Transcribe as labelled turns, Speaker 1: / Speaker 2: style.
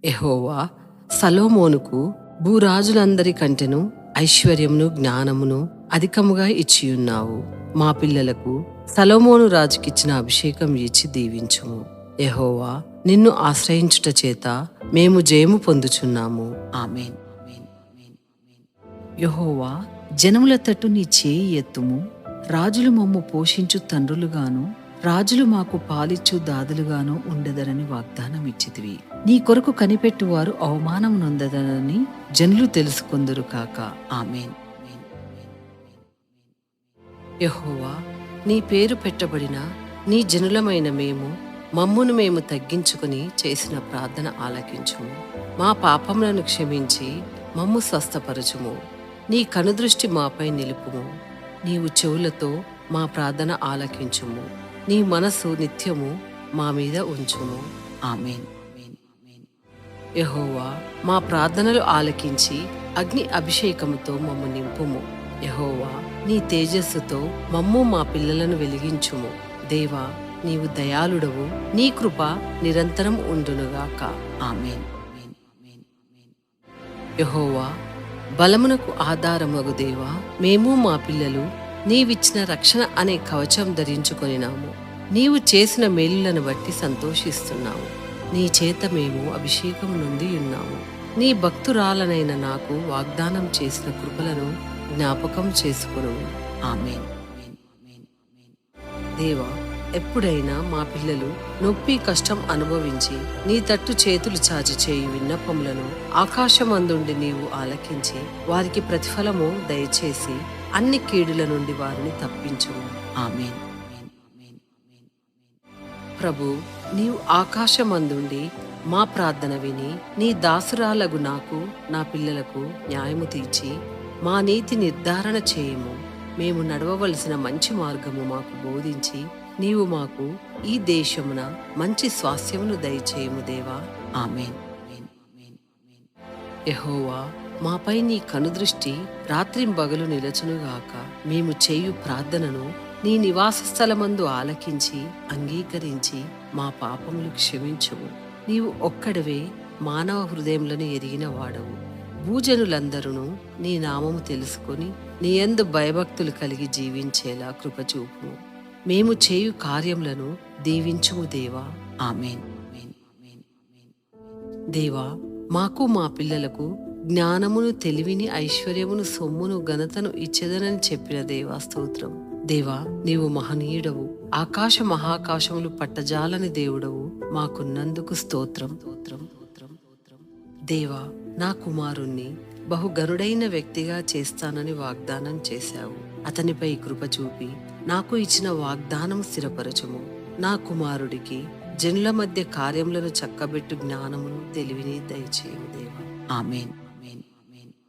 Speaker 1: యెహోవా సొలొమోనుకు భూరాజులందరి కంటెను ఐశ్వర్యమును జ్ఞానమును అధికముగా ఇచ్చియున్నావు. మా పిల్లలకు సొలొమోను రాజుకిచ్చిన అభిషేకం ఇచ్చి దీవించుము. యెహోవా నిన్ను ఆశ్రయించుట చేత మేము జయము పొందుచున్నాము. ఆమేన్.
Speaker 2: యెహోవా జనముల తట్టు నీ చేయి ఎత్తుము. రాజులు మమ్ము పోషించు తండ్రులుగాను రాజులు మాకు పాలిచ్చు దాదులుగాను ఉండదరని వాగ్దానం ఇచ్చితివి. నీ కొరకు కనిపెట్టువారు అవమానం నొందదరని జనులు తెలుసుకొందురు కాక. ఆమేన్.
Speaker 1: యెహోవా నీ పేరు పెట్టబడిన నీ జనులమైన మమ్మును మేము తగ్గించుకుని చేసిన ప్రార్థన ఆలకించుము. మా పాపములను క్షమించి మమ్ము స్వస్థపరచుము. నీ కనుదృష్టి మాపై నిలుపుము. నీవు చెవులతో మా ప్రార్థన ఆలకించుము. నీ మనసు నిత్యము మా మీద ఉంచుము. ఆమేన్. యెహోవా మా ప్రార్థనలు ఆలకించి అగ్ని అభిషేకముతో మమ్ము నింపుము. యెహోవా నీ తేజస్సుతో మమ్ము మా పిల్లలను వెలిగించుము. దేవా నీవు దయాళుడవు, నీ కృప నిరంతరం ఉండునుగాక. ఆమేన్. యెహోవా బలమునకు ఆధారమగు దేవా, మేము మా పిల్లలు నీవిచ్చిన రక్షణ అనే కవచం ధరించుకొనినాము. నీవు చేసిన మేలులను బట్టి సంతోషిస్తున్నాము. నీ చేత మేము అభిషేకం నొంది ఉన్నాము. నీ భక్తురాలనైన నాకు వాగ్దానం చేసిన కృపలను జ్ఞాపకం చేసుకొను. ఆమేన్. దేవా ఎప్పుడైనా మా పిల్లలు నొప్పి కష్టం అనుభవించి నీ తట్టు చేతులు చాచి చేయు విన్నపములను ఆకాశమందుండి నీవు ఆలకించి వారికి ప్రతిఫలము దయచేసి అన్ని కీడుల నుండి వారిని తప్పించుము. ఆమేన్. ప్రభు నీవు ఆకాశమందుండి మా ప్రార్థన విని నీ దాసురాలగు నాకు నా పిల్లలకు న్యాయము తీర్చి మా నీతి నిర్ధారణ చేయుము. మేము నడవవలసిన మంచి మార్గము మాకు బోధించి నీవు మాకు ఈ దేశమున మంచి స్వాస్థ్యమును దయచేయము దేవా. ఆమేన్. యెహోవా మాపై నీ కనుదృష్టి రాత్రింబగలు నిలచునుగాక. మేము చేయు ప్రార్థనను నీ నివాస స్థలమందు ఆలకించి అంగీకరించి మా పాపములు క్షమించుము. నీవు ఒక్కడవే మానవ హృదయములను ఎరిగిన వాడవు. భూజనులందరూ నీ నామము తెలుసుకొని నీ యందు భయభక్తులు కలిగి జీవించేలా కృపచూపుము. మేము చేయు కార్యములను దీవించుము దేవా. ఆమేన్. దేవా మాకు మా పిల్లలకు జ్ఞానమును తెలివిని ఐశ్వర్యమును సొమ్మును ఘనతను ఇచ్చేదనని చెప్పిన దేవా స్తోత్రం. దేవా నీవు మహనీయుడవు, ఆకాశ మహాకాశములు పట్టజాలని దేవుడవు మాకున్నందుకు స్తోత్రం. దేవా నా కుమారుణ్ణి బహుగరుడైన వ్యక్తిగా చేస్తానని వాగ్దానం చేశావు. అతనిపై కృప చూపి నాకు ఇచ్చిన వాగ్దానం స్థిరపరచుము. నా కుమారుడికి జనుల మధ్య కార్యములను చక్కబెట్టు జ్ఞానమును తెలివిని దయచేయము దేవా. ఆమేన్.